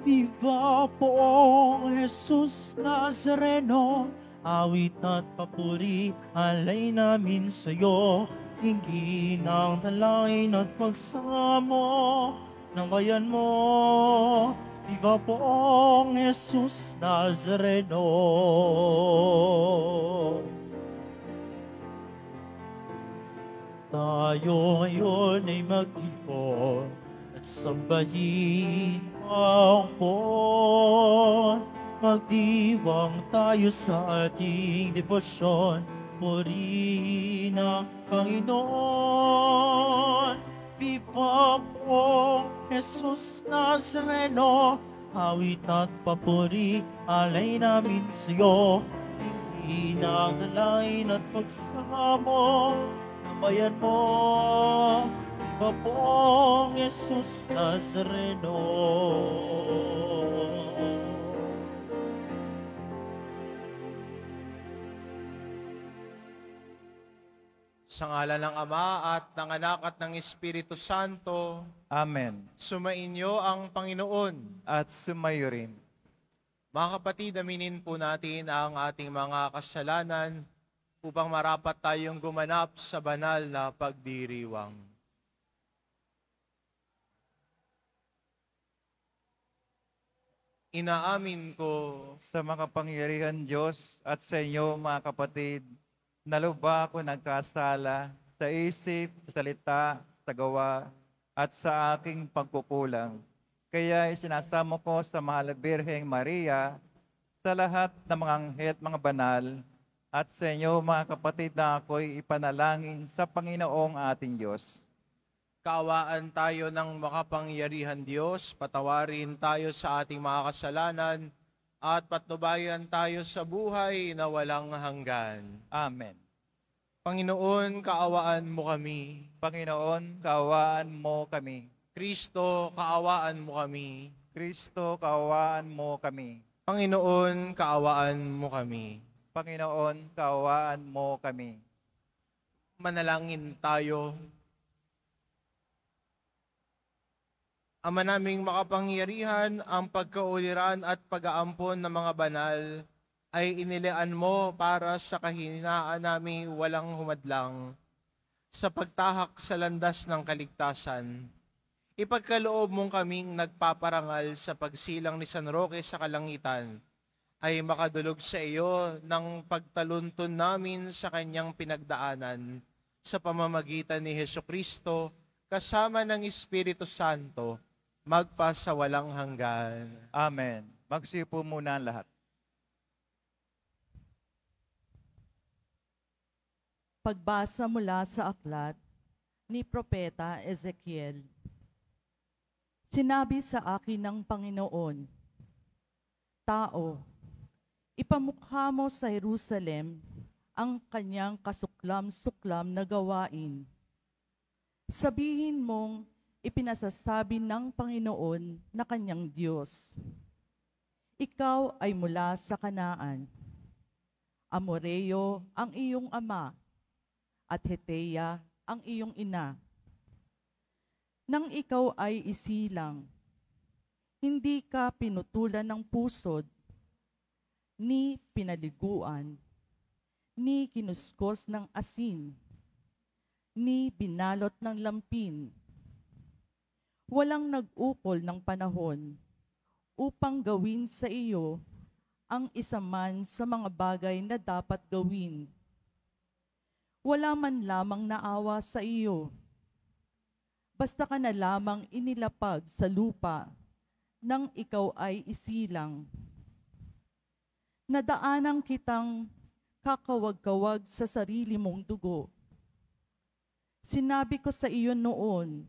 Viva poong Jesus Nazareno, awit at papuri, alay namin sa'yo. Hingi ng dalangin at pagsamo ng bayan mo. Viva poong Jesus Nazareno. Tayo ngayon ay mag-ipon at sambahin ang pon. Magdiwang tayo sa ating debosyon, purihin ang Panginoon. Viva po Jesus Nazareno, awit at papuri, alay namin sa'yo. Hingi ng dalangin at pagsamo ng bayan mo. Viva poong Jesus Nazareno. Sa ngalan ng Ama at ng Anak at ng Espiritu Santo, Amen. sumainyo ang Panginoon. At sumayo rin. Mga kapatid, aminin po natin ang ating mga kasalanan upang marapat tayong gumanap sa banal na pagdiriwang. Inaamin ko Sa makapangyarihan Diyos at sa inyo mga kapatid, na lubha ako nagkasala sa isip, sa salita, sa gawa, at sa aking pagkukulang. Kaya isinasamo ko sa Mahal na Birheng Maria, sa lahat ng mga anghel at mga banal, at sa inyo mga kapatid na ako'y ipanalangin sa Panginoong ating Diyos. kaawaan tayo ng makapangyarihan Diyos, patawarin tayo sa ating mga kasalanan, at patnubayan tayo sa buhay na walang hanggan. Amen. Panginoon, kaawaan mo kami. Panginoon, kaawaan mo kami. Kristo, kaawaan mo kami. Kristo, kaawaan mo kami. Panginoon, kaawaan mo kami. Panginoon, kaawaan mo kami. Manalangin tayo. Ama naming makapangyarihan, ang pagkauliran at pag-aampon ng mga banal ay inilaan mo para sa kahinaan namin walang humadlang sa pagtahak sa landas ng kaligtasan. Ipagkaloob mong kaming nagpaparangal sa pagsilang ni San Roque sa kalangitan ay makadulog sa iyo ng pagtaluntun namin sa kanyang pinagdaanan sa pamamagitan ni Hesukristo kasama ng Espiritu Santo magpa sa walang hanggan. Amen. Magsipo muna ang lahat. Pagbasa mula sa aklat ni Propeta Ezekiel. Sinabi sa akin ng Panginoon, Tao, ipamukha mo sa Jerusalem ang kanyang kasuklam-suklam na gawain. Sabihin mong ipinasasabi ng Panginoon na kanyang Diyos. Ikaw ay mula sa Kanaan. Amoreo ang iyong ama at Heteya ang iyong ina. Nang ikaw ay isilang, hindi ka pinutulan ng pusod, ni pinaliguan, ni kinuskos ng asin, ni binalot ng lampin. Walang nag-ukol ng panahon upang gawin sa iyo ang isa man sa mga bagay na dapat gawin. Wala man lamang naawa sa iyo. Basta ka na lamang inilapag sa lupa nang ikaw ay isilang. Nadaanan kitang kakawag-kawag sa sarili mong dugo. Sinabi ko sa iyo noon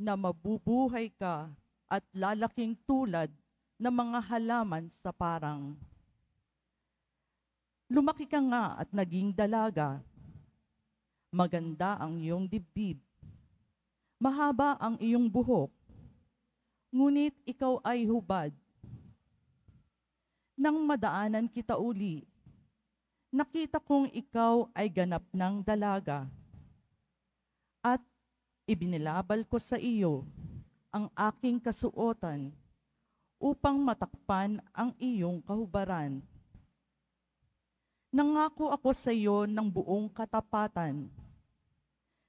na mabubuhay ka at lalaking tulad ng mga halaman sa parang. Lumaki ka nga at naging dalaga. Maganda ang iyong dibdib. Mahaba ang iyong buhok. Ngunit ikaw ay hubad. Nang madaanan kita uli, nakita kong ikaw ay ganap ng dalaga. At ibinilabal ko sa iyo ang aking kasuotan upang matakpan ang iyong kahubaran. Nangako ako sa iyo ng buong katapatan.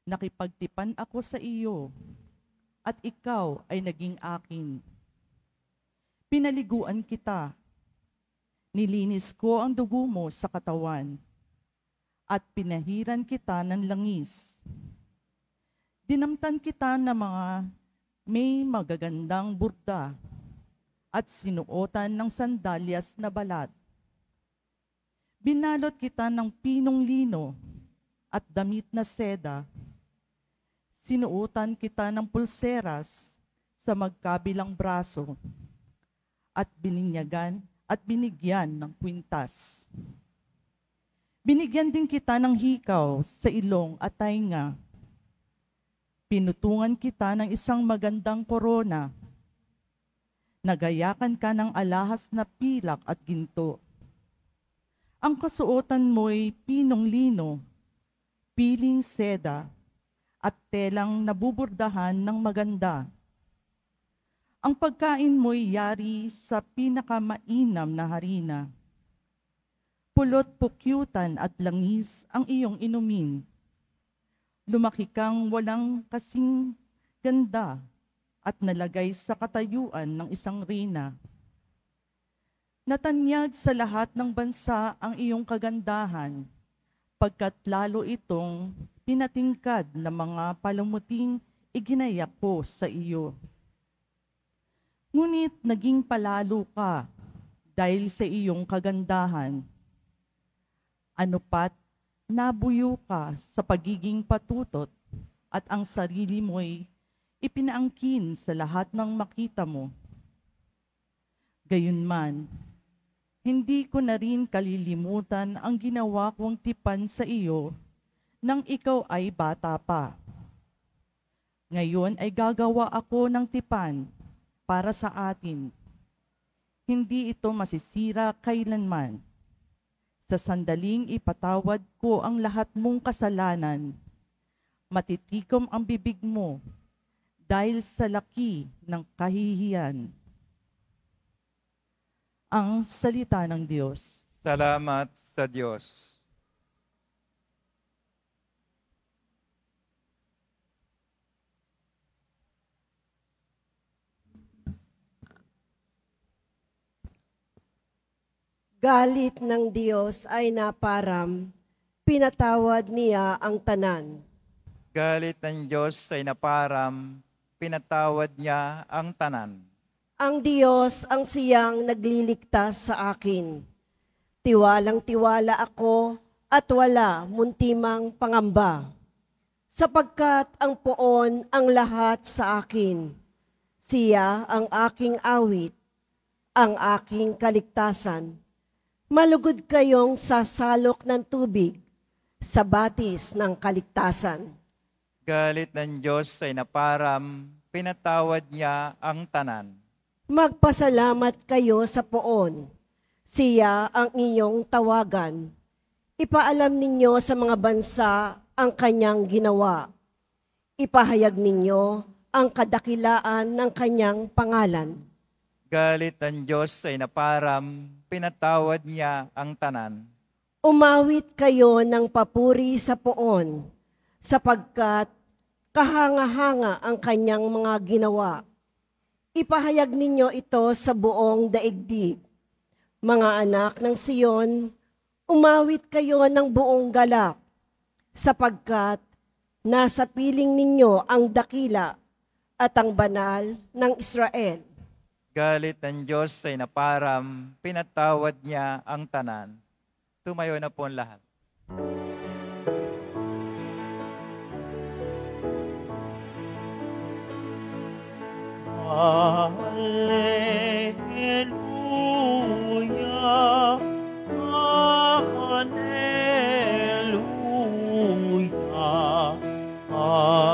Nakipagtipan ako sa iyo, at ikaw ay naging akin. Pinaliguan kita. Nilinis ko ang dugo mo sa katawan, at pinahiran kita ng langis. Dinamtan kita ng mga may magagandang burda, at sinuotan ng sandalyas na balat. Binalot kita ng pinong lino at damit na seda. Sinuotan kita ng pulseras sa magkabilang braso at bininyagan at binigyan ng kwintas. Binigyan din kita ng hikaw sa ilong at tainga. Pinutungan kita ng isang magandang korona. Nagayakan ka ng alahas na pilak at ginto. Ang kasuotan mo'y pinong lino, piling seda, at telang nabuburdahan ng maganda. Ang pagkain mo'y yari sa pinakamainam na harina. Pulot pukyutan at langis ang iyong inumin. Lumaki kang walang kasing ganda at nalagay sa katayuan ng isang reyna. Natanyag sa lahat ng bansa ang iyong kagandahan, pagkat lalo itong pinatingkad ng mga palamuting iginayak ko sa iyo. Ngunit naging palalo ka dahil sa iyong kagandahan. Ano pat, nabuyo ka sa pagiging patutot at ang sarili mo'y ipinaangkin sa lahat ng makita mo. Gayunman, hindi ko na rin kalilimutan ang ginawa kong tipan sa iyo nang ikaw ay bata pa. Ngayon ay gagawa ako ng tipan para sa atin. Hindi ito masisira kailanman. Sa sandaling ipatawad ko ang lahat mong kasalanan. Matitikom ang bibig mo dahil sa laki ng kahihiyan. Ang salita ng Diyos. Salamat sa Diyos. Galit ng Diyos ay naparam, pinatawad niya ang tanan. Galit ng Diyos ay naparam, pinatawad niya ang tanan. Ang Diyos ang siyang nagliligtas sa akin. Tiwalang-tiwala ako at wala muntimang pangamba. Sapagkat ang poon ang lahat sa akin. Siya ang aking awit, ang aking kaligtasan. Malugod kayong sasalok ng tubig sa batis ng kaligtasan. Galit ng Diyos ay naparam, pinatawad niya ang tanan. Magpasalamat kayo sa poon. Siya ang inyong tawagan. Ipaalam ninyo sa mga bansa ang kanyang ginawa. Ipahayag ninyo ang kadakilaan ng kanyang pangalan. Galit ng Diyos ay naparam, pinatawad niya ang tanan. Umawit kayo ng papuri sa poon, sapagkat kahanga-hanga ang kanyang mga ginawa. Ipahayag ninyo ito sa buong daigdig. Mga anak ng Siyon, umawit kayo ng buong galak, sapagkat nasa piling ninyo ang dakila at ang banal ng Israel. Galit ng Diyos ay naparam, pinatawad niya ang tanan. Tumayo na po ang lahat. Alleluia, Alleluia, Alleluia,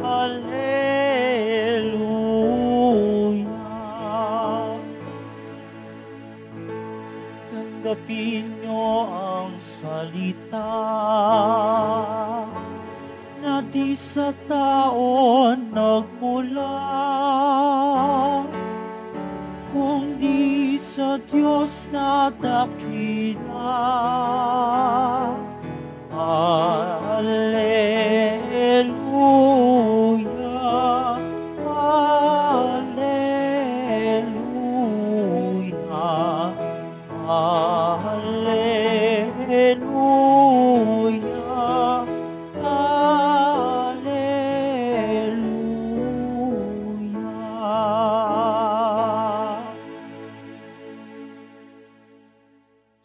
Alleluia. Tanggapin niyo ang salita na di sa tao nagmula, kundi sa Diyos na dakila. Alleluia, Alleluia, Alleluia, Alleluia.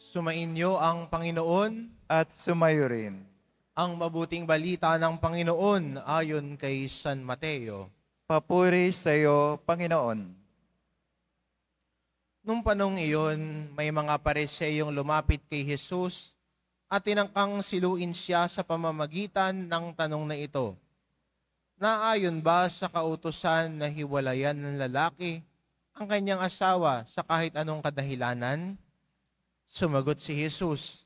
Sumainyo ang Panginoon. At sumayo rin. Ang mabuting balita ng Panginoon ayon kay San Mateo. Papuri sa iyo, Panginoon. Nung panong iyon, may mga Pariseyong lumapit kay Jesus at tinangkang siluin siya sa pamamagitan ng tanong na ito. Naayon ba sa kautusan na hiwalayan ng lalaki ang kanyang asawa sa kahit anong kadahilanan? Sumagot si Jesus,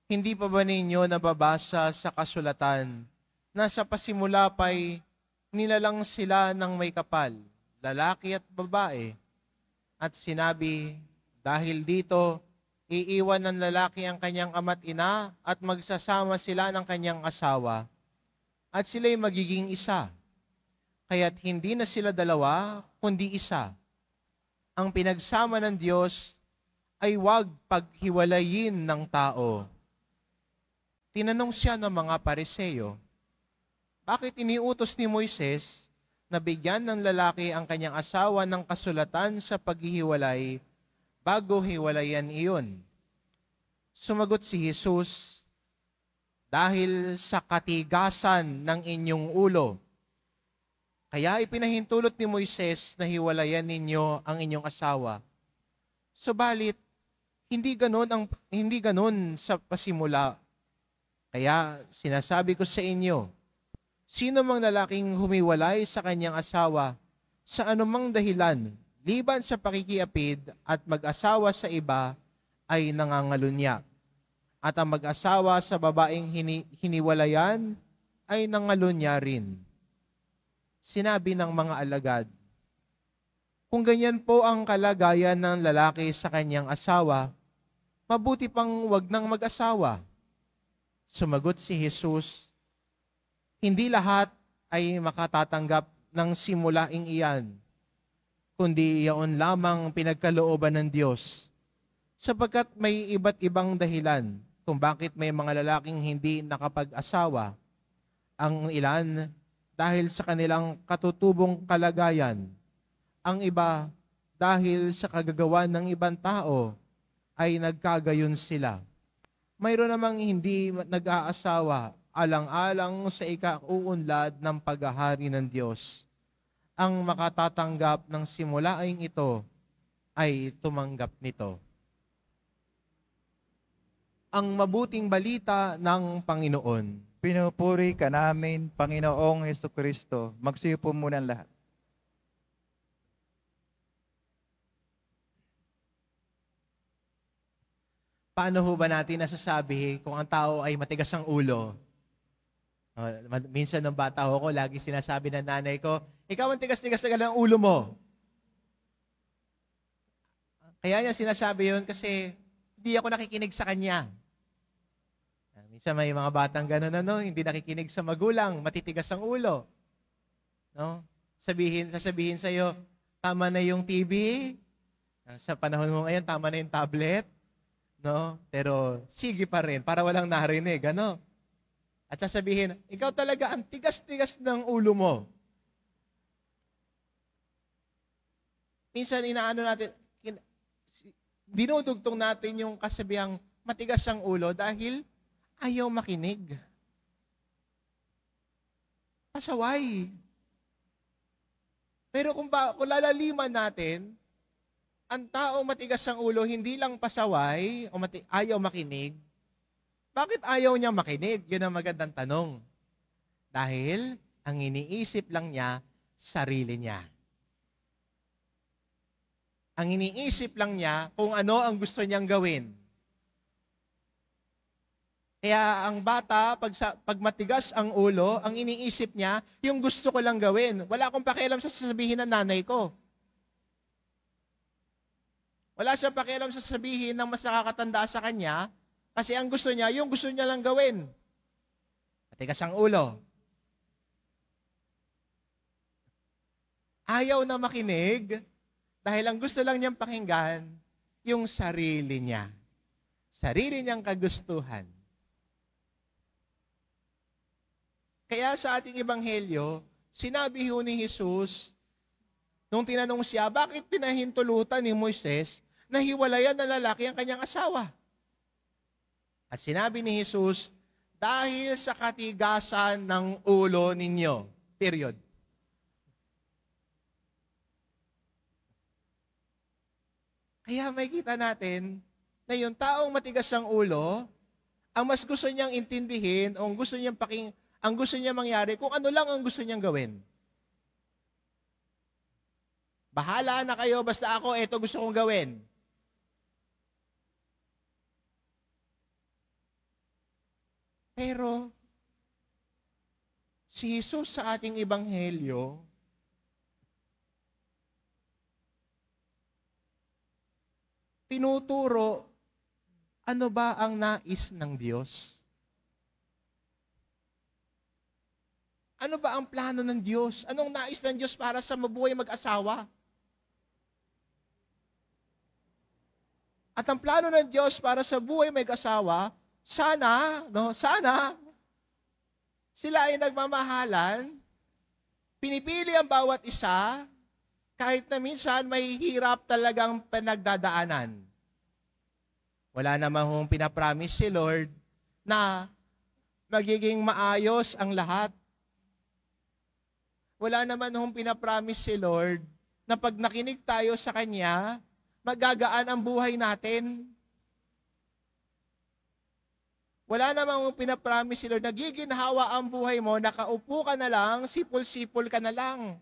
hindi pa ba ninyo nababasa sa kasulatan na sa pasimula pa'y nilalang sila ng may kapal, lalaki at babae? At sinabi, dahil dito, iiwan ng lalaki ang kanyang ama't ina at magsasama sila ng kanyang asawa. At sila'y magiging isa. Kaya't hindi na sila dalawa, kundi isa. Ang pinagsama ng Diyos ay huwag paghiwalayin ng tao. Tinanong siya ng mga Pariseyo, bakit iniutos ni Moises na bigyan ng lalaki ang kanyang asawa ng kasulatan sa paghihiwalay bago hiwalayan iyon? Sumagot si Jesus, dahil sa katigasan ng inyong ulo. Kaya ipinahintulot ni Moises na hiwalayan ninyo ang inyong asawa. Subalit, hindi ganon sa pasimula. Kaya sinasabi ko sa inyo, sino mang lalaking humiwalay sa kanyang asawa sa anumang dahilan, liban sa pakikiapid at mag-asawa sa iba, ay nangangalunya. At ang mag-asawa sa babaeng hiniwalayan ay nangalunya rin. Sinabi ng mga alagad, kung ganyan po ang kalagayan ng lalaki sa kanyang asawa, mabuti pang wag nang mag-asawa. Sumagot si Jesus, hindi lahat ay makatatanggap ng simulaing iyan, kundi iyon lamang pinagkalooban ng Diyos. Sapagkat may iba't ibang dahilan kung bakit may mga lalaking hindi nakapag-asawa. Ang ilan dahil sa kanilang katutubong kalagayan, ang iba dahil sa kagagawan ng ibang tao ay nagkagayon sila. Mayroon namang hindi nag-aasawa alang-alang sa ikauunlad ng paghahari ng Diyos. Ang makatatanggap ng simulaing ito ay tumanggap nito. Ang mabuting balita ng Panginoon. Pinupuri ka namin, Panginoong Hesukristo. Magsiyo po muna ang lahat. Paano ho ba natin nasasabi kung ang tao ay matigas ang ulo? Minsan ng bata ko, lagi sinasabi ng nanay ko, ikaw ang tigas-tigas na ng ulo mo. Kaya niya sinasabi yun kasi hindi ako nakikinig sa kanya. Minsan may mga batang gano'n, hindi nakikinig sa magulang, matitigas ang ulo. No? Sasabihin sa'yo, tama na yung TV. Sa panahon mo ngayon, tama na yung tablet. No? Pero sige pa rin, para walang narinig. Ano? At sasabihin, ikaw talaga ang tigas-tigas ng ulo mo. Minsan inaano natin, dinudugtong natin yung kasabihang matigas ang ulo dahil ayaw makinig. Pasaway. Pero kung lalaliman natin, ang tao matigas ang ulo, hindi lang pasaway o ayaw makinig. Bakit ayaw niya makinig? Yun ang magandang tanong. Dahil ang iniisip lang niya, sarili niya. Ang iniisip lang niya kung ano ang gusto niyang gawin. Kaya ang bata, pag matigas ang ulo, ang iniisip niya, yung gusto ko lang gawin. Wala akong pakialam sa sasabihin ng nanay ko. Wala siyang pakialam sa sasabihin ng mas nakakatanda sa kanya, kasi ang gusto niya, yung gusto niya lang gawin. Matigas ang ulo. Ayaw na makinig, dahil ang gusto lang niyang pakinggan, yung sarili niya. Sarili niyang kagustuhan. Kaya sa ating ebanghelyo, sinabi ho ni Jesus, nung tinanong siya, bakit pinahintulutan ni Moises na hiwalayan ng lalaki ang kanyang asawa? At sinabi ni Jesus, dahil sa katigasan ng ulo ninyo. Period. Kaya may kita natin na yung taong matigas ang ulo, ang mas gusto niyang intindihin, o ang gusto niyang mangyari, kung ano lang ang gusto niyang gawin. Bahala na kayo, basta ako, eto gusto kong gawin. Pero, si Jesus sa ating ebanghelyo, tinuturo, ano ba ang nais ng Diyos? Ano ba ang plano ng Diyos? Anong nais ng Diyos para sa mabuhay mag-asawa? At ang plano ng Diyos para sa buhay mag-asawa, sana sila ay nagmamahalan, pinipili ang bawat isa, kahit na minsan may hirap talagang pinagdadaanan. Wala namang pinapromise si Lord na magiging maayos ang lahat. Wala naman hong pinapromise si Lord na pag nakinig tayo sa Kanya, magagaan ang buhay natin. Wala naman hong pinapromise si Lord na giginhawa ang buhay mo, nakaupo ka na lang, sipol-sipol ka na lang.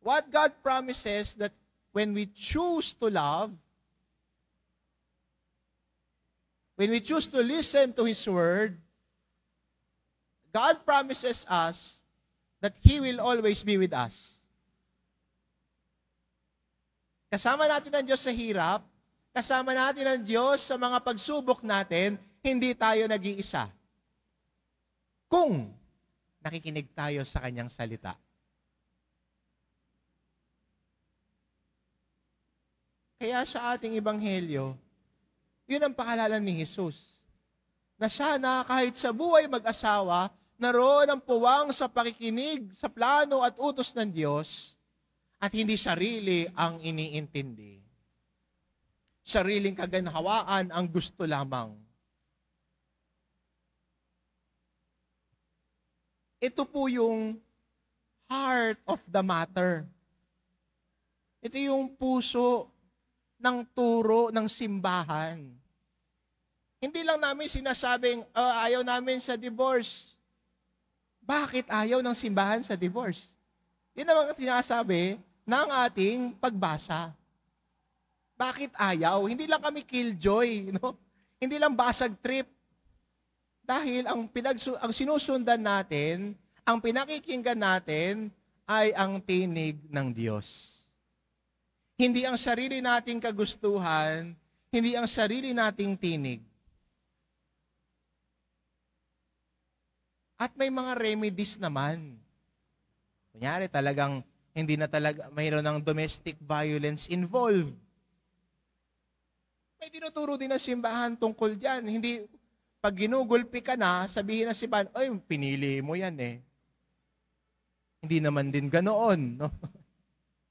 What God promises that when we choose to love, when we choose to listen to His Word, God promises us that He will always be with us. Kasama natin ang Diyos sa hirap, kasama natin ang Diyos sa mga pagsubok natin, hindi tayo nag-iisa. Kung nakikinig tayo sa Kanyang salita. Kaya sa ating ebanghelyo, yun ang pakalalan ni Jesus. Na sana kahit sa buhay mag-asawa, naroon ang puwang sa pakikinig sa plano at utos ng Diyos at hindi sarili ang iniintindi. Sariling kaganhawaan ang gusto lamang. Ito po yung heart of the matter. Ito yung puso ng turo ng simbahan. Hindi lang namin sinasabing, ayaw namin sa divorce. Bakit ayaw ng simbahan sa divorce? Yun naman ang sinasabi ng ating pagbasa. Bakit ayaw? Hindi lang kami killjoy, no? Hindi lang basag trip. Dahil ang sinusundan natin, ang pinakikinggan natin ay ang tinig ng Diyos. Hindi ang sarili nating kagustuhan, hindi ang sarili nating tinig. At may mga remedies naman. Kunyari talagang hindi na talaga mayroon ng domestic violence involved. May tinuturo din ng simbahan tungkol dyan. Hindi, pag ginugulpi ka na, sabihin na simbahan, ay, pinili mo yan eh. Hindi naman din ganoon. No?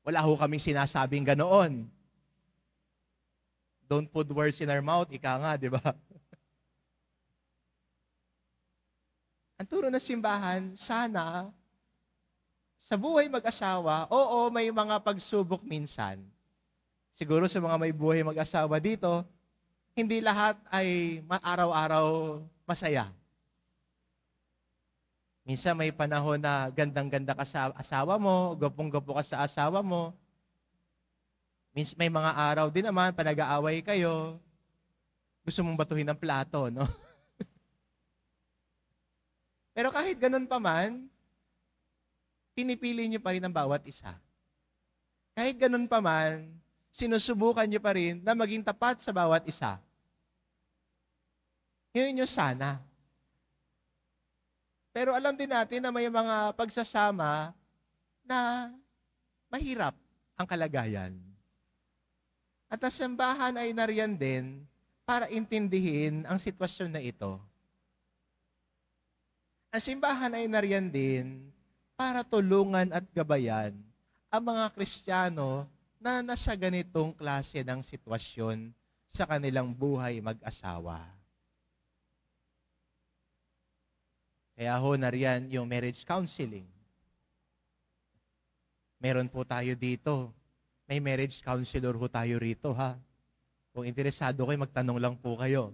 Wala ho kaming sinasabing ganoon. Don't put words in our mouth, ika nga, di ba? Ang turo ng simbahan, sana, sa buhay mag-asawa, oo, may mga pagsubok minsan. Siguro sa mga may buhay mag-asawa dito, hindi lahat ay araw-araw masaya. Minsan may panahon na gandang-ganda ka sa asawa mo, gapong-gapo ka sa asawa mo. Minsan may mga araw din naman, panag-aaway kayo. Gusto mong batuhin ng plato, no? Pero kahit ganun pa man, pinipili niyo pa rin ang bawat isa. Kahit ganun pa man, sinusubukan niyo pa rin na maging tapat sa bawat isa. Yun yung sana. Pero alam din natin na may mga pagsasama na mahirap ang kalagayan. At ang simbahan ay nariyan din para intindihin ang sitwasyon na ito. Ang simbahan ay nariyan din para tulungan at gabayan ang mga Kristiyano na nasa ganitong klase ng sitwasyon sa kanilang buhay mag-asawa. Kaya ho, nariyan yung marriage counseling. Meron po tayo dito. May marriage counselor ho tayo rito, ha? Kung interesado kayo, magtanong lang po kayo.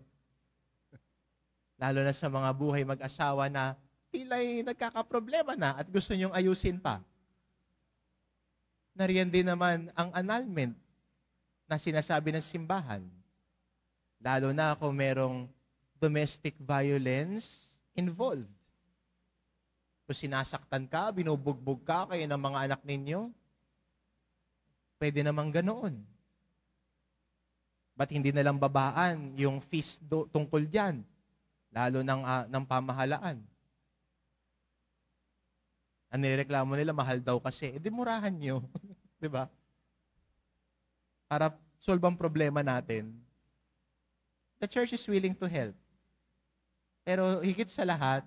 Lalo na sa mga buhay mag-asawa na tila'y nagkakaproblema na at gusto nyong ayusin pa. Nariyan din naman ang annulment na sinasabi ng simbahan. Lalo na kung merong domestic violence involved. Kung sinasaktan ka, binubugbog ka kayo ng mga anak ninyo, pwede namang ganoon. Ba't hindi nalang babaan yung fees tungkol dyan? Lalo ng pamahalaan. Ang nireklamo nila, mahal daw kasi. Di murahan nyo. Di ba? Para solve ang problema natin. The church is willing to help. Pero higit sa lahat,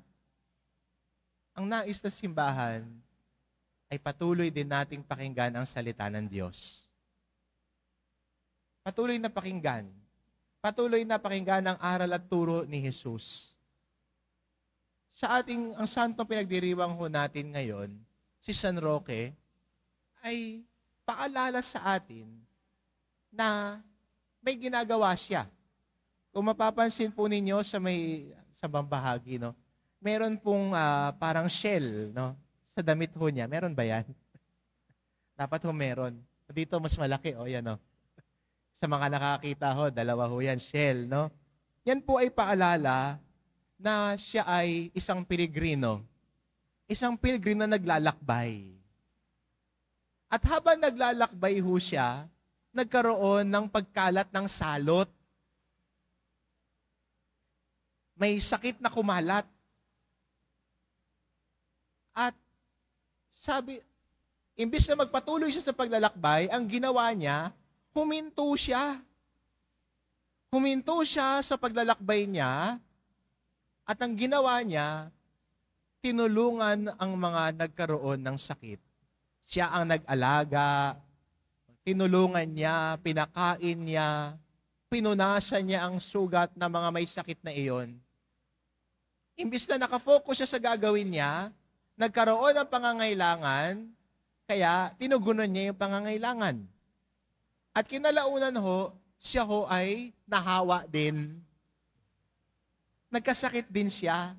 ang nais na simbahan ay patuloy din nating pakinggan ang salita ng Diyos. Patuloy na pakinggan. Patuloy na pakinggan ang aral at turo ni Jesus. Sa ang santong pinagdiriwang ho natin ngayon, si San Roque, ay paalala sa atin na may ginagawa siya. Kung mapapansin po ninyo sa bahagi, no, meron pong parang shell, no, sa damit ho niya. Meron ba yan? Dapat ho meron. Dito mas malaki, yan, no. Sa mga nakakita ho, dalawa ho yan, shell, no. Yan po ay paalala na siya ay isang piligrino. Isang piligrino na naglalakbay. At habang naglalakbay ho siya, nagkaroon ng pagkalat ng salot. May sakit na kumalat. At sabi, imbis na magpatuloy siya sa paglalakbay, ang ginawa niya, huminto siya. Huminto siya sa paglalakbay niya. At ang ginawa niya, tinulungan ang mga nagkaroon ng sakit. Siya ang nag-alaga, tinulungan niya, pinakain niya, pinunasan niya ang sugat ng mga may sakit na iyon. Imbis na nakafocus siya sa gagawin niya, nagkaroon ng pangangailangan, kaya tinugunan niya yung pangangailangan. At kinalaunan ho, siya ho ay nahawa din. Nagkasakit din siya.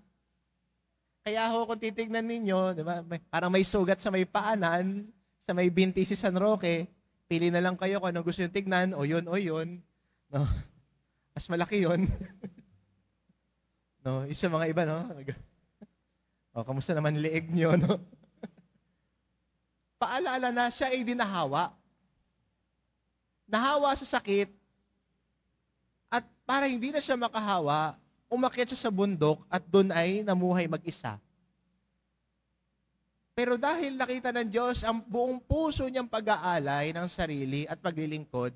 Kaya ho, kung titignan ninyo, di ba, parang may sugat sa may paanan, sa may binti si San Roque, pili na lang kayo kung anong gusto yung tignan, o yun. No? Mas malaki yun. No? Isa mga iba, no? O, kamusta naman liig nyo, no? Paalala na siya ay dinahawa. Nahawa sa sakit, at para hindi na siya makahawa, umakyat siya sa bundok at doon ay namuhay mag-isa. Pero dahil nakita ng Diyos ang buong puso niyang pag-aalay ng sarili at paglilingkod,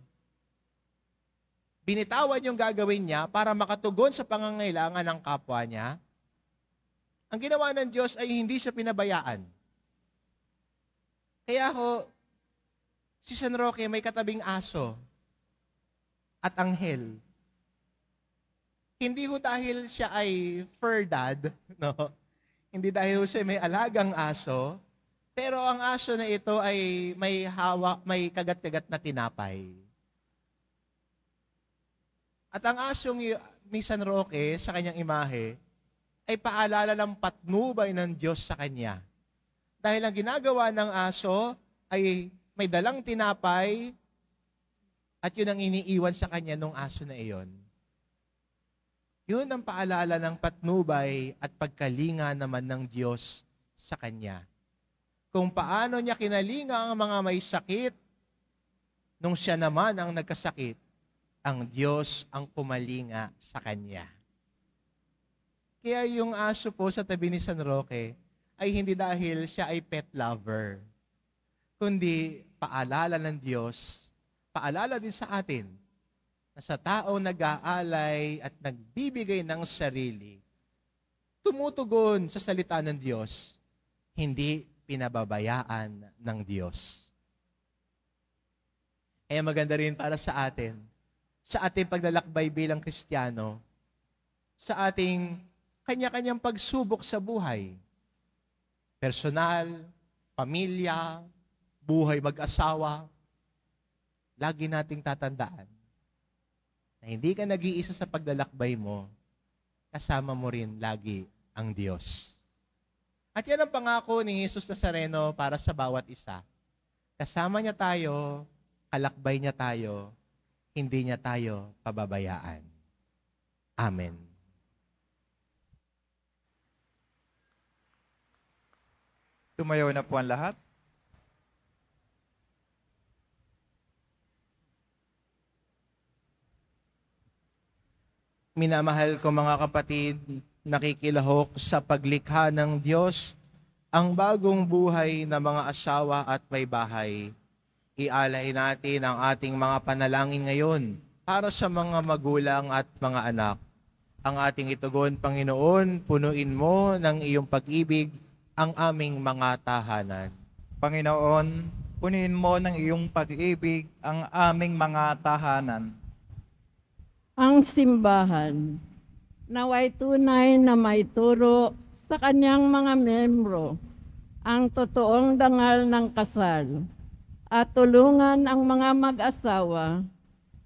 binitawan yung gagawin niya para makatugon sa pangangailangan ng kapwa niya. Ang ginawa ng Diyos ay hindi siya pinabayaan. Kaya ho, si San Roque may katabing aso at anghel. Hindi ho dahil siya ay fur dad, no? Hindi dahil ho siya may alagang aso, pero ang aso na ito ay may kagat-kagat na tinapay. At ang asong ni San Roque sa kanyang imahe ay paalala ng patnubay ng Diyos sa kanya. Dahil ang ginagawa ng aso ay may dalang tinapay at yun ang iniiwan sa kanya ng aso na iyon. Yun ang paalala ng patnubay at pagkalinga naman ng Diyos sa Kanya. Kung paano niya kinalinga ang mga may sakit, nung siya naman ang nagkasakit, ang Diyos ang kumalinga sa Kanya. Kaya yung aso po sa tabi ni San Roque ay hindi dahil siya ay pet lover, kundi paalala ng Diyos, paalala din sa atin na sa taong nag-aalay at nagbibigay ng sarili, tumutugon sa salita ng Diyos, hindi pinababayaan ng Diyos. Eh maganda rin para sa ating paglalakbay bilang Kristiyano, sa ating kanya-kanyang pagsubok sa buhay. Personal, pamilya, buhay mag-asawa. Lagi nating tatandaan na hindi ka nag-iisa sa paglalakbay mo, kasama mo rin lagi ang Diyos. At yan ang pangako ni Jesus Nazareno para sa bawat isa. Kasama niya tayo, kalakbay niya tayo, hindi niya tayo pababayaan. Amen. Tumayo na po ang lahat. Minamahal ko mga kapatid, nakikilahok sa paglikha ng Diyos ang bagong buhay na mga asawa at may bahay. Ialay natin ang ating mga panalangin ngayon para sa mga magulang at mga anak. Ang ating itugon, Panginoon, punuin mo ng iyong pag-ibig ang aming mga tahanan. Panginoon, punin mo ng iyong pag-ibig ang aming mga tahanan. Ang simbahan, naway tunay na maituro sa kanyang mga membro ang totoong dangal ng kasal at tulungan ang mga mag-asawa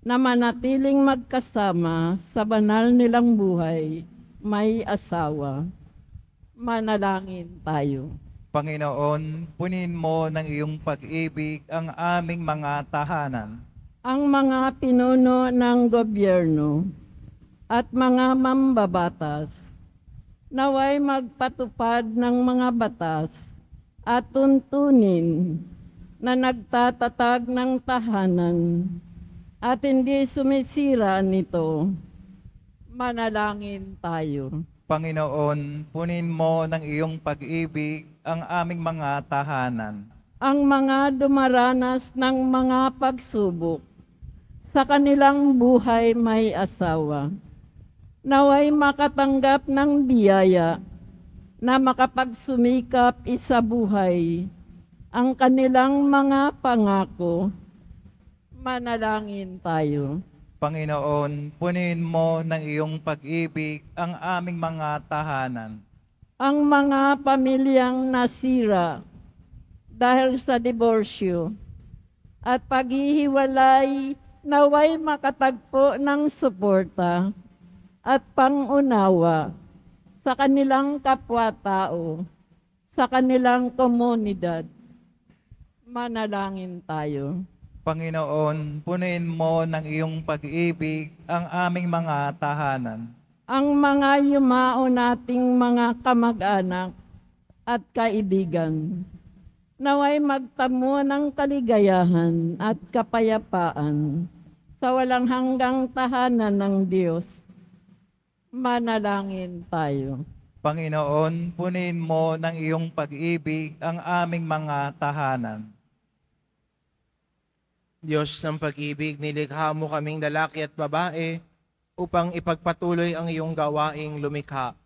na manatiling magkasama sa banal nilang buhay, may asawa. Manalangin tayo. Panginoon, punin mo ng iyong pag-ibig ang aming mga tahanan. Ang mga pinuno ng gobyerno at mga mambabatas naway magpatupad ng mga batas at tuntunin na nagtatatag ng tahanan at hindi sumisira nito. Manalangin tayo. Panginoon, punin mo ng iyong pag-ibig ang aming mga tahanan. Ang mga dumaranas ng mga pagsubok sa kanilang buhay may asawa, naway makatanggap ng biyaya na makapagsumikap isabuhay ang kanilang mga pangako. Manalangin tayo. Panginoon, punin mo ng iyong pag-ibig ang aming mga tahanan. Ang mga pamilyang nasira dahil sa diborsyo at paghihiwalay naway makatagpo ng suporta at pangunawa sa kanilang kapwa-tao, sa kanilang komunidad. Manalangin tayo. Panginoon, punin mo ng iyong pag-ibig ang aming mga tahanan. Ang mga yumao nating mga kamag-anak at kaibigan, naway magtamo ng kaligayahan at kapayapaan sa walang hanggang tahanan ng Diyos. Manalangin tayo. Panginoon, punin mo ng iyong pag-ibig ang aming mga tahanan. Diyos ng pag-ibig, nilikha mo kaming lalaki at babae upang ipagpatuloy ang iyong gawaing lumikha.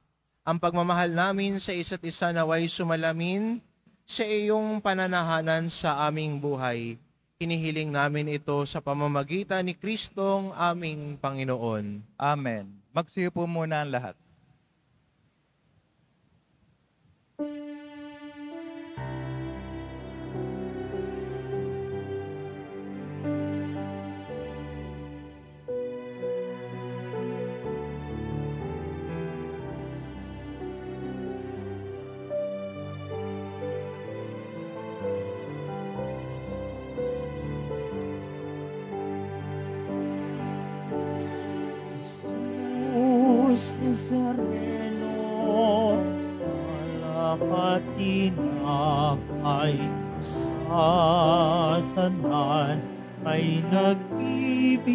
Ang pagmamahal namin sa isa't isa naway sumalamin sa iyong pananahanan sa aming buhay. Hinihiling namin ito sa pamamagitan ni Kristong aming Panginoon. Amen. Magsiyo po muna ang lahat. Jesus Nazareno, palakatinang ay sa tanan ay nagbibigay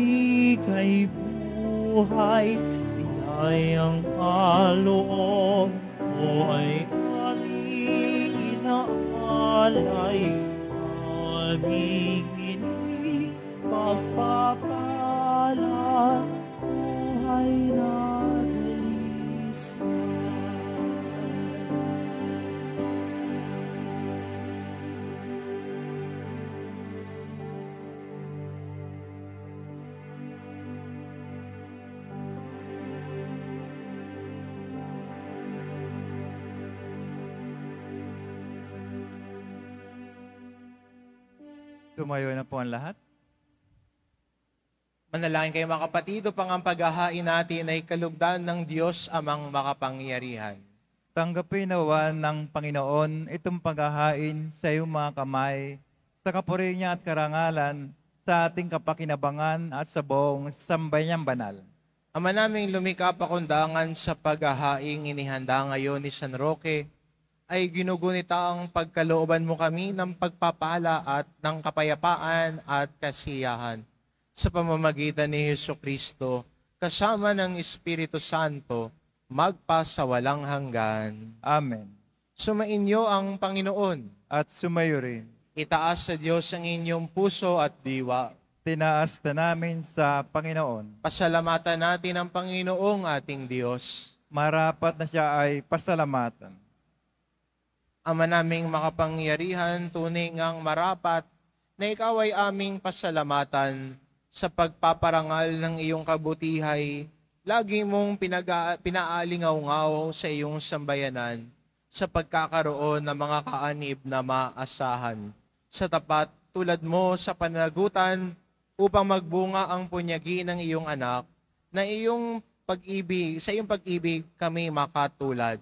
buhay, biyayang kaloob mo ay aming inaalay, aming inipagpapala, buhay na dalisay. Tumayo na po ang lahat. Manalangin kayo mga kapatid, upang ang paghahain natin ay kalugdan ng Diyos amang makapangyarihan. Tanggapin nawa ng Panginoon itong paghahain sa iyong mga kamay, sa kapuri niya at karangalan, sa ating kapakinabangan at sa buong sambayang banal. Ama naming lumikha pakundangan sa paghahaing inihanda ngayon ni San Roque, ay ginugunita ang pagkalooban mo kami ng pagpapala at ng kapayapaan at kasiyahan sa pamamagitan ni Jesucristo, kasama ng Espiritu Santo, magpasawalang hanggan. Amen. Sumainyo ang Panginoon. At sumayo rin. Itaas sa Diyos ang inyong puso at diwa. Tinaas na namin sa Panginoon. Pasalamatan natin ang Panginoong ating Diyos. Marapat na siya ay pasalamatan. Ama naming makapangyarihan, tunay ngang marapat na ikaw ay aming pasalamatan sa pagpaparangal ng iyong kabutihay. Lagi mong pinaalingaw-ngaw sa iyong sambayanan sa pagkakaroon ng mga kaanib na maasahan. Sa tapat tulad mo sa pananagutan upang magbunga ang punyagi ng iyong anak, na sa iyong pag-ibig kami makatulad.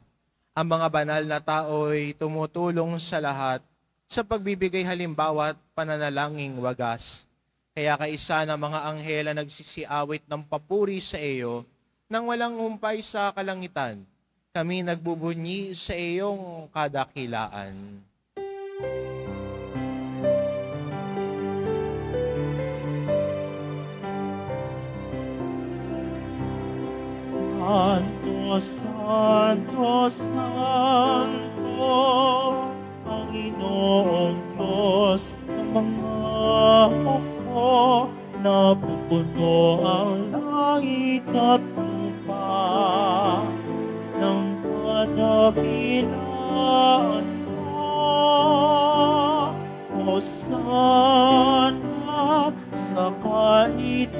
Ang mga banal na tao'y tumutulong sa lahat sa pagbibigay halimbawa at pananalangin wagas. Kaya kaisa ng mga anghel na nagsisiawit ng papuri sa iyo nang walang humpay sa kalangitan, kami nagbubunyi sa iyong kadakilaan. Santo, Santo, Santo, Panginoong Diyos ng mga hukbo, napupuno ang langit at lupa ng kadakilaan mo. Hosana sa kaitaasan,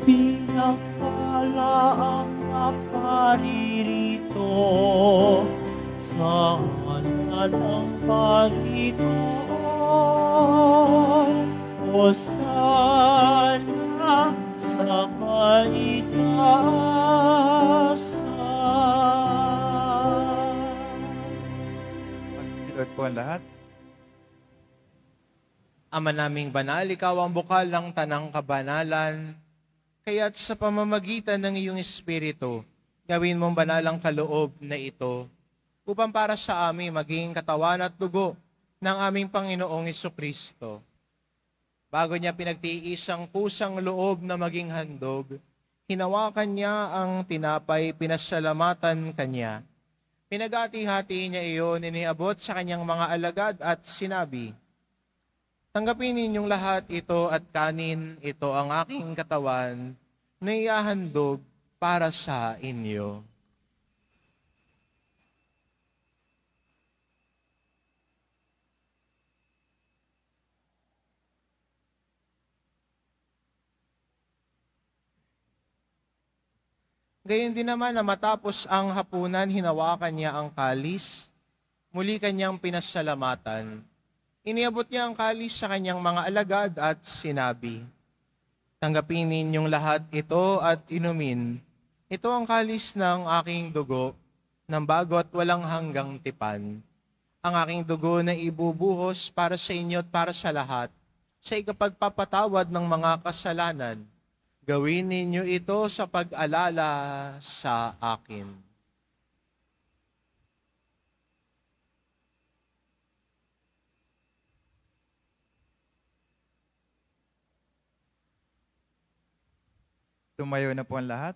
pinagpala ang naparirito sa ngalan ng Panginoon. Hosana sa kaitaasan. Magsilot po ang lahat. Ama naming banal, ikaw ang bukal ng tanang kabanalan, kaya't sa pamamagitan ng iyong Espiritu, gawin mong banal ang kaloob na ito, upang para sa amin maging katawan at dugo ng aming Panginoong Jesucristo. Bago niya pinagtiis ang pusang loob na maging handog, hinawakan niya ang tinapay, pinasalamatan kanya. Pinagati-hati niya iyon, iniabot sa kanyang mga alagad at sinabi, "Tanggapin ninyong lahat ito at kanin, ito ang aking katawan na ihahandog para sa inyo." Gayon din naman na matapos ang hapunan, hinawakan niya ang kalis, muli kanyang pinasalamatan. Iniabot niya ang kalis sa kanyang mga alagad at sinabi, "Tanggapin ninyong lahat ito at inumin. Ito ang kalis ng aking dugo, ng bago at walang hanggang tipan. Ang aking dugo na ibubuhos para sa inyo at para sa lahat, sa ikapagpapatawad ng mga kasalanan. Gawin ninyo ito sa pag-alala sa akin. Tumayo na po ang lahat.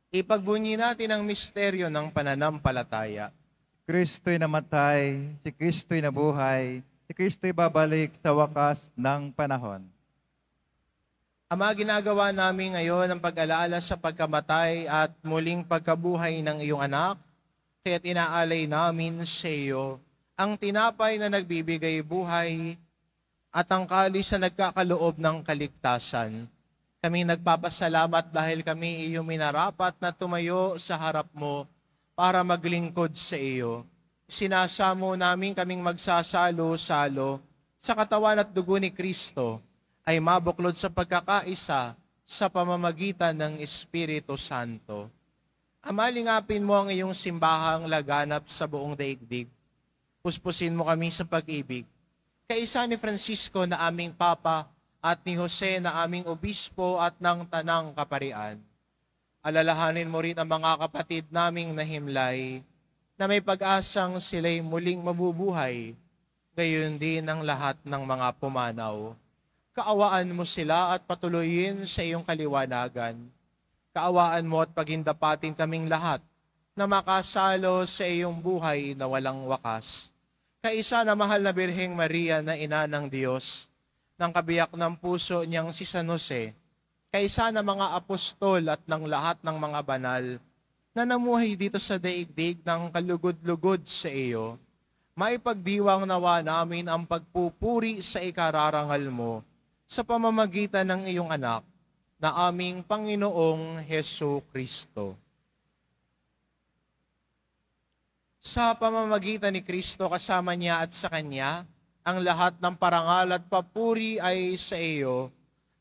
Ipagbunyi natin ang misteryo ng pananampalataya. Kristo'y namatay, si Kristo'y nabuhay, si Kristo'y babalik sa wakas ng panahon. Ama, ginagawa namin ngayon ang pag-alala sa pagkamatay at muling pagkabuhay ng iyong anak, kaya't inaalay namin sa iyo ang tinapay na nagbibigay buhay at ang kalis na nagkakaloob ng kaligtasan. Kami nagpapasalamat dahil kami iyong minarapat na tumayo sa harap mo para maglingkod sa iyo. Sinasamo namin kaming magsasalo-salo sa katawan at dugo ni Kristo ay mabuklod sa pagkakaisa sa pamamagitan ng Espiritu Santo. Ama, lingapin mo ang iyong simbahang laganap sa buong daigdig. Puspusin mo kami sa pag-ibig. Kaisa ni Francisco na aming Papa at ni Jose na aming Obispo at ng Tanang Kaparian. Alalahanin mo rin ang mga kapatid naming nahimlay na may pag-asang sila'y muling mabubuhay, gayon din ang lahat ng mga pumanaw. Kaawaan mo sila at patuloyin sa iyong kaliwanagan. Kaawaan mo at pagindapatin kaming lahat na makasalo sa iyong buhay na walang wakas. Kaisa na mahal na Birheng Maria na ina ng Diyos, ng kabiyak ng puso niyang si San Jose, kaisa na mga apostol at ng lahat ng mga banal na namuhay dito sa daigdig ng kalugod-lugod sa iyo, maipagdiwang nawa namin ang pagpupuri sa ikararangal mo sa pamamagitan ng iyong anak na aming Panginoong Hesu Kristo. Sa pamamagitan ni Kristo kasama niya at sa Kanya, ang lahat ng parangal at papuri ay sa iyo,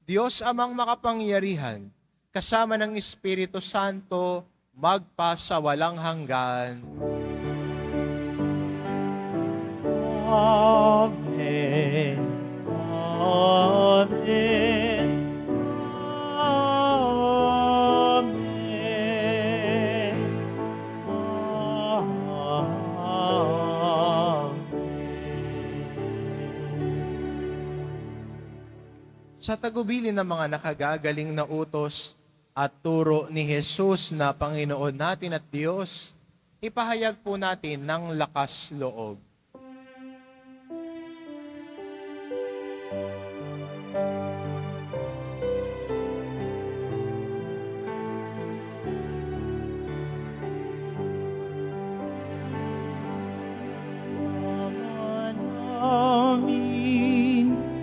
Diyos amang makapangyarihan, kasama ng Espiritu Santo, magpasawalang hanggan. Amen. Amen. Amen. Sa tagubilin ng mga nakagagaling na utos at turo ni Jesus na Panginoon natin at Diyos, ipahayag po natin ng lakas loob.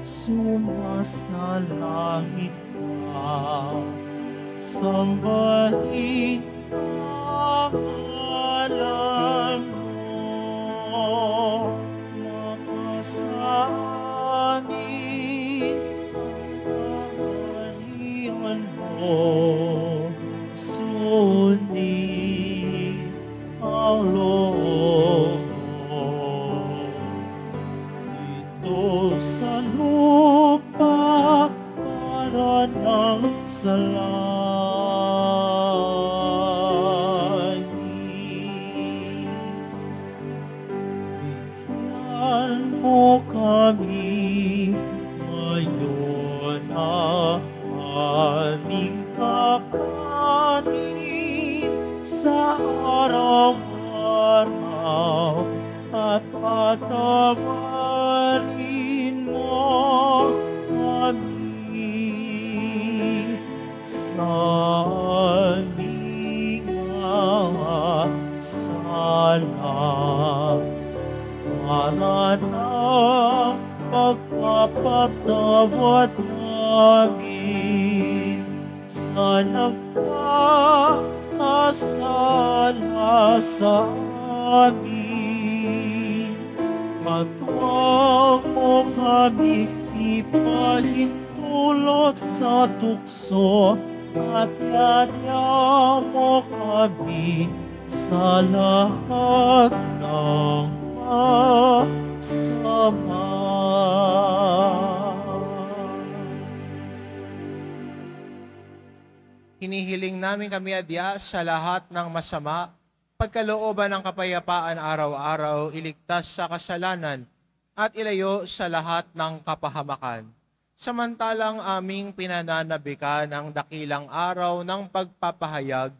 Sumasalangit ka, sambahin ang ngalan mo, makasamin ang kaharian mo, sundin ang loob mo. Dito sa lupa para ng salangit. Bigyan mo kami ngayon na aming kakanin sa araw-araw at patawarin mo kami sa aming mga sala para na pagpapatawad namin sa nagkakasala sa amin. At huwag mo kami ipahintulot sa tukso at yadya mo kami sa lahat ng masama. Hinihiling namin kami adya sa lahat ng masama, pagkalooban ng kapayapaan araw-araw, iligtas sa kasalanan, at ilayo sa lahat ng kapahamakan. Samantalang aming pinananabikan ang dakilang araw ng pagpapahayag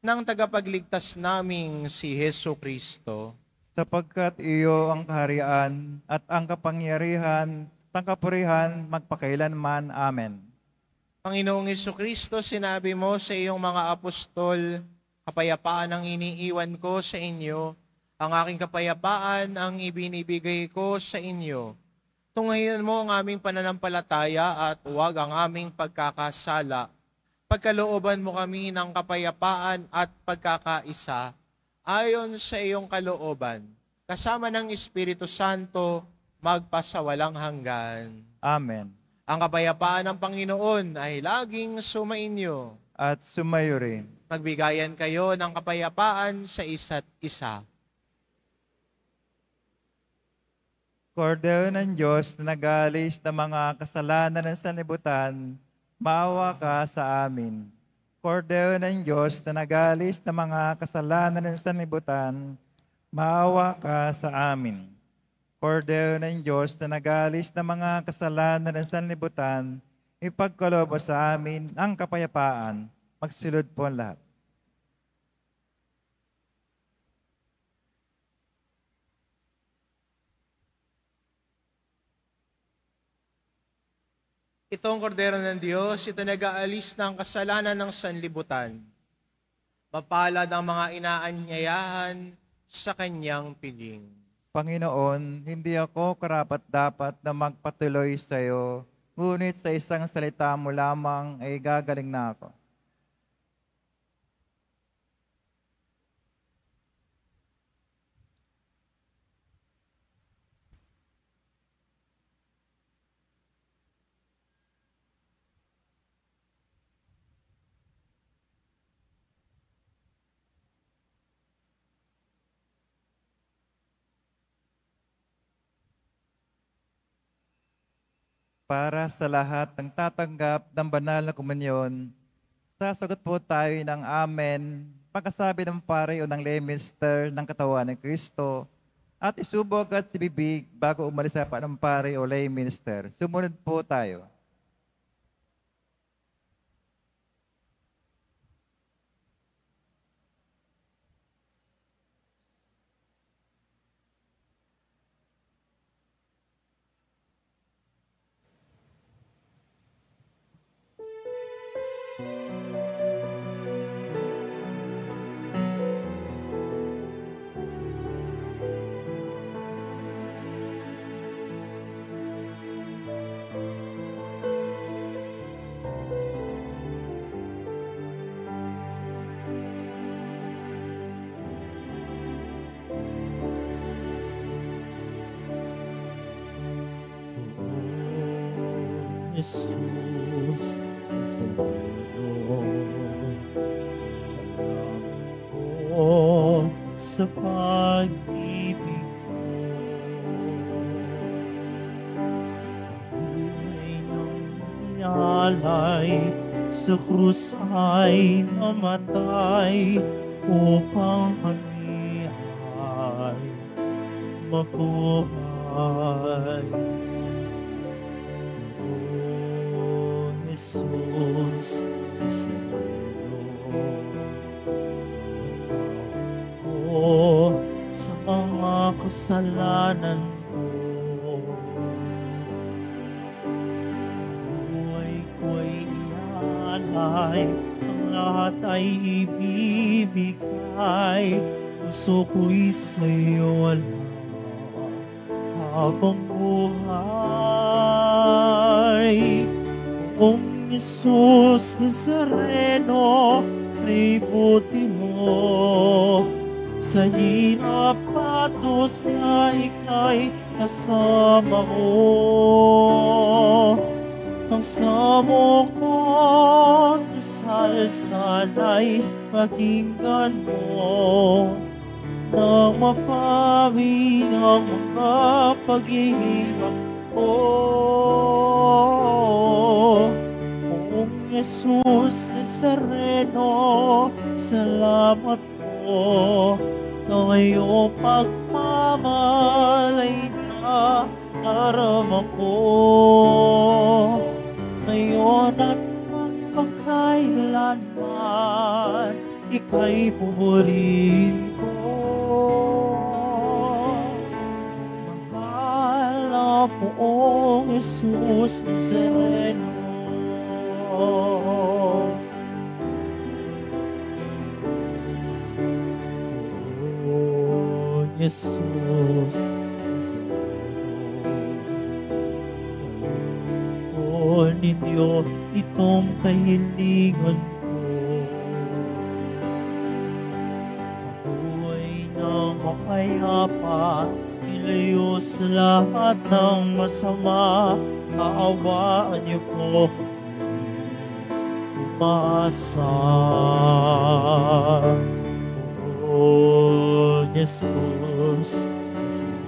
ng tagapagligtas naming si Hesu Kristo. Sapagkat iyo ang kaharian at ang kapangyarihan, at kapurihan magpakailanman. Amen. Panginoong Hesu Kristo, sinabi mo sa iyong mga apostol, kapayapaan ang iniiwan ko sa inyo, ang aking kapayapaan ang ibinibigay ko sa inyo. Tunghayan mo ang aming pananampalataya at huwag ang aming pagkakasala. Pagkalooban mo kami ng kapayapaan at pagkakaisa, ayon sa iyong kalooban, kasama ng Espiritu Santo, magpasawalang hanggan. Amen. Ang kapayapaan ng Panginoon ay laging sumainyo. At sumayo rin. Magbigayan kayo ng kapayapaan sa isa't isa. Kordero ng Diyos na nag-aalis ng mga kasalanan ng sanlibutan, maawa ka sa amin. Kordero ng Diyos na nag-aalis ng mga kasalanan ng sanlibutan, maawa ka sa amin. Kordero ng Diyos na nag-aalis ng mga kasalanan ng sanlibutan, ipagkaloob sa amin ang kapayapaan. Magsilod po ang lahat. Ito ang kordero ng Diyos, ito nag-aalis ng kasalanan ng sanlibutan. Mapalad ang mga inaanyayahan sa kanyang piling. Panginoon, hindi ako karapat-dapat na magpatuloy sa iyo, ngunit sa isang salita mo lamang ay gagaling na ako. Para sa lahat ng tatanggap ng banal na komunyon, sasagot po tayo ng Amen, pagkasabi ng pare o ng lay minister ng katawan ng Kristo, at isubog at ibibig bago umalis sa ng pare o lay minister. Sumunod po tayo. Jesus, sa Panginoon, salamat po sa pag-ibig mo. Pag-uwi ng inalay, sa krus ay namatay, upang kami ay mabuhay. Jesus, sa Panginoon, ko sa mga kasalanan ko. Buhay ko'y ialay, ang lahat ay ibibigay. Puso ko'y sa'yo lamang habang buhay. Kung Jesus Nazareno, may buti mo, sa hirap at dusa ika'y kasama ko. Ang samo ko't dasal sana'y pakinggan mo, nang mapawi ng mga paghihirap ko. Jesus Nazareno, salamat po na ngayong pagmamalay na darama ko. Ngayon at magpakailanman, ika'y pupurihin ko. Mahal na poong Jesus Nazareno, oh Jesus Nazareno, po ninyo itong kahilingan ko. Mabuhay ng mapayapa, ilayo sa lahat ng masama. Kaawaan niyo po umasa. Oh Jesus Nazareno,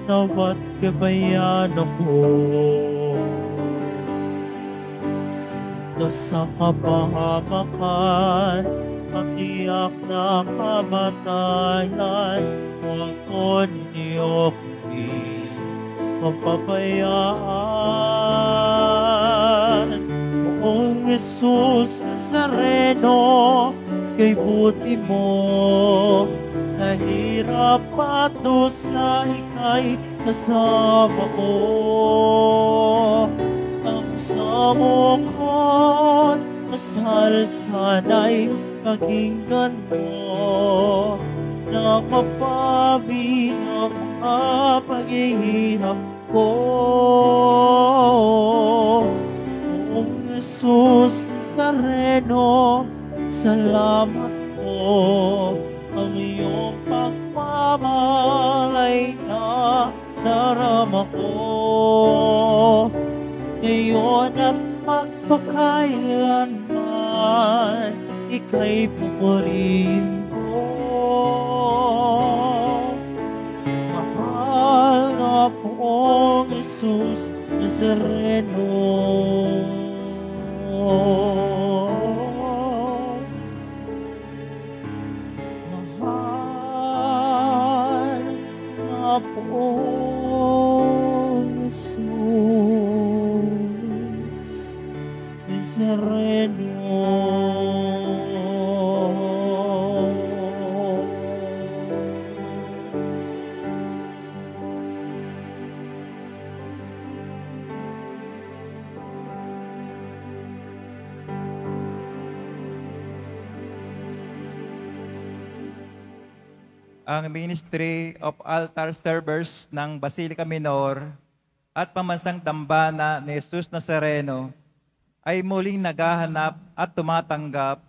nawat gabayan ako dito sa kapahamakan, makiyak na kamatayan. Huwag ko ninyo papabayaan. Poong Jesus Nazareno, kay buti mo sa hirap at dosa, ika'y kasama ko. Ang samukot na salsanay pakinggan mo, na mapawi ng mga paghihirap ko. Poong Jesus Nazareno, salamat po. Ang iyong pagmamalay na darama ko. Ngayon at magpakailanman, ika'y pupurihin ko. Mahal na poong Jesus Nazareno, mahal na poong Jesus Nazareno. Ang Ministry of Altar Servers ng Basilica Minor at Pambansang Dambana ni Jesus Nazareno ay muling naghahanap at tumatanggap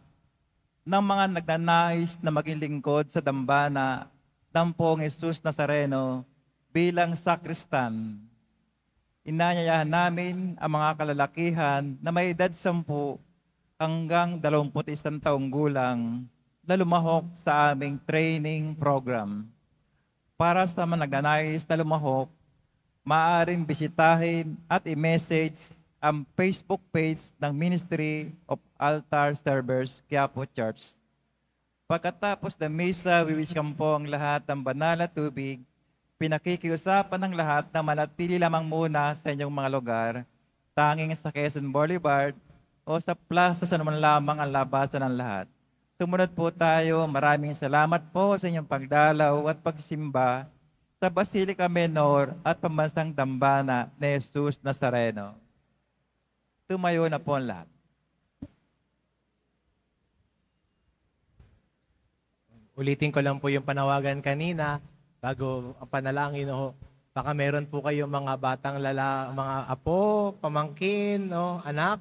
ng mga nagnanais na maging lingkod sa dambana ng Poong Jesus Nazareno bilang sakristan. Inanyayahan namin ang mga kalalakihan na may edad 10 hanggang 21 taong gulang na lumahok sa aming training program. Para sa mga nagnanais na lumahok, maaaring bisitahin at i-message ang Facebook page ng Ministry of Altar Servers, Quiapo Church. Pagkatapos ng misa, wiwishkan po ang lahat ng banal na tubig. Pinakikiusapan ng lahat na manatili lamang muna sa inyong mga lugar, tanging sa Quezon Boulevard o sa plaza sa naman lamang ang labasan ng lahat. Sumunod po tayo. Maraming salamat po sa inyong pagdalaw at pagsimba sa Basilica Minor at Pambansang Dambana ni Jesus Nazareno. Tumayo na po ang lahat. Ulitin ko lang po yung panawagan kanina bago ang panalangin. Baka meron po kayong mga batang mga apo, pamangkin, anak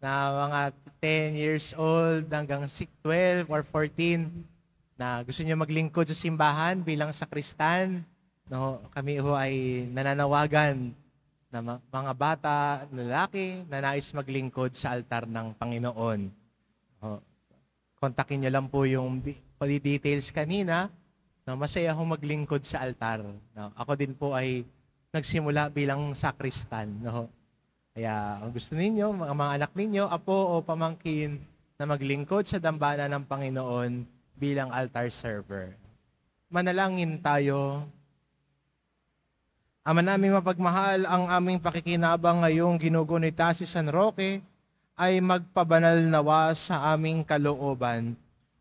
na mga 10 years old hanggang 12 or 14 na gusto niyo maglingkod sa simbahan bilang sakristan. Kami ay nananawagan na mga bata, lalaki na nais maglingkod sa altar ng Panginoon. Kontakin niyo lang po yung details kanina. Masaya akong maglingkod sa altar. Ako din po ay nagsimula bilang sakristan. No? Kaya kung gusto ninyo, mga anak ninyo, apo o pamangkin na maglingkod sa dambana ng Panginoon bilang altar server. Manalangin tayo. Ama naming mapagmahal, ang aming pakikinabang ngayong ginugunita si San Roque ay magpabanal nawa sa aming kalooban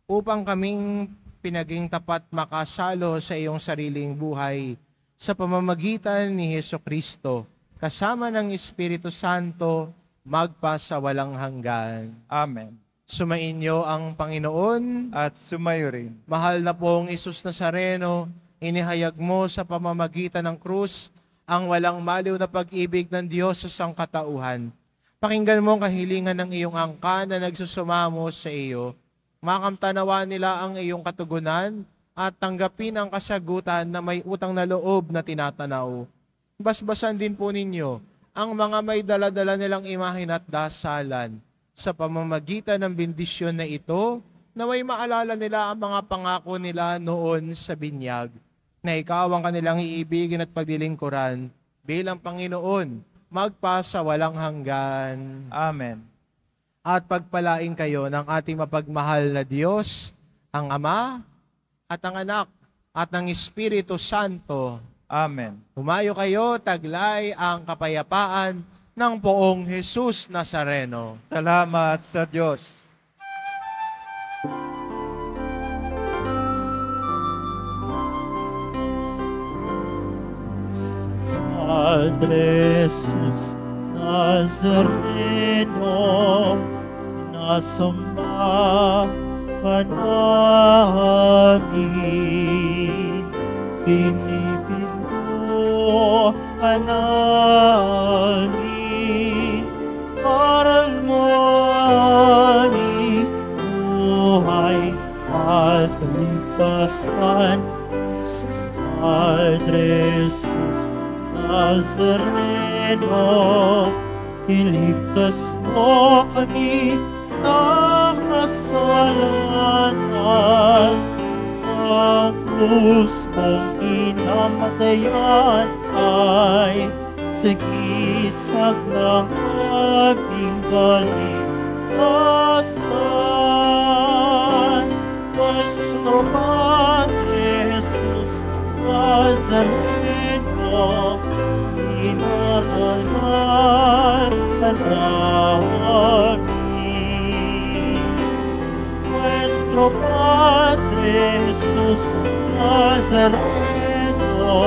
upang kaming pinaging tapat makasalo sa iyong sariling buhay sa pamamagitan ni Hesukristo, kasama ng Espiritu Santo, magpa sa walang hanggan. Amen. Sumainyo ang Panginoon. At sumayo rin. Mahal na pong Isus Nazareno, inihayag mo sa pamamagitan ng krus ang walang maliw na pag-ibig ng Diyos sa sangkatauhan. Pakinggan mo ang kahilingan ng iyong angkan na nagsusumamo sa iyo. Makamtanawa nila ang iyong katugunan at tanggapin ang kasagutan na may utang na loob na tinatanaw. Basbasan din po ninyo ang mga may dala-dala nilang imahin at dasalan sa pamamagitan ng bendisyon na ito, na may maalala nila ang mga pangako nila noon sa binyag, na ikaw ang kanilang iibigin at paglilingkuran bilang Panginoon, magpa sa walang hanggan. Amen. At pagpalain kayo ng ating mapagmahal na Diyos, ang Ama at ang Anak at ng Espiritu Santo. Amen. Humayo kayo, taglay ang kapayapaan ng poong Jesus Nazareno. Salamat sa Diyos. Padre Jesus Nazareno, sinasamba ka namin. Pinipinto ka namin. Aral mo aming buhay at kaligtasan. Padre Jesus Nazareno, iligtas mo kami sa kasalanan. Ang krus mong kinamatayan ay sagisag ng aming kaligtasan. Nuestro Padre Jesus Nazareno, inaralan ka namin. Nuestro Padre Jesus Nazareno,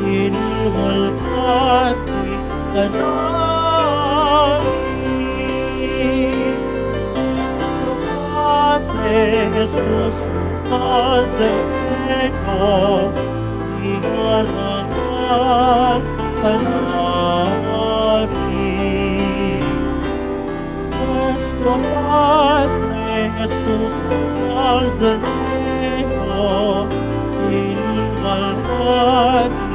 iniwalhati ka namin. Nuestro Padre Jesus Nazareno, inaralan ka namin. Nuestro Padre Jesus Nazareno, iniwalhati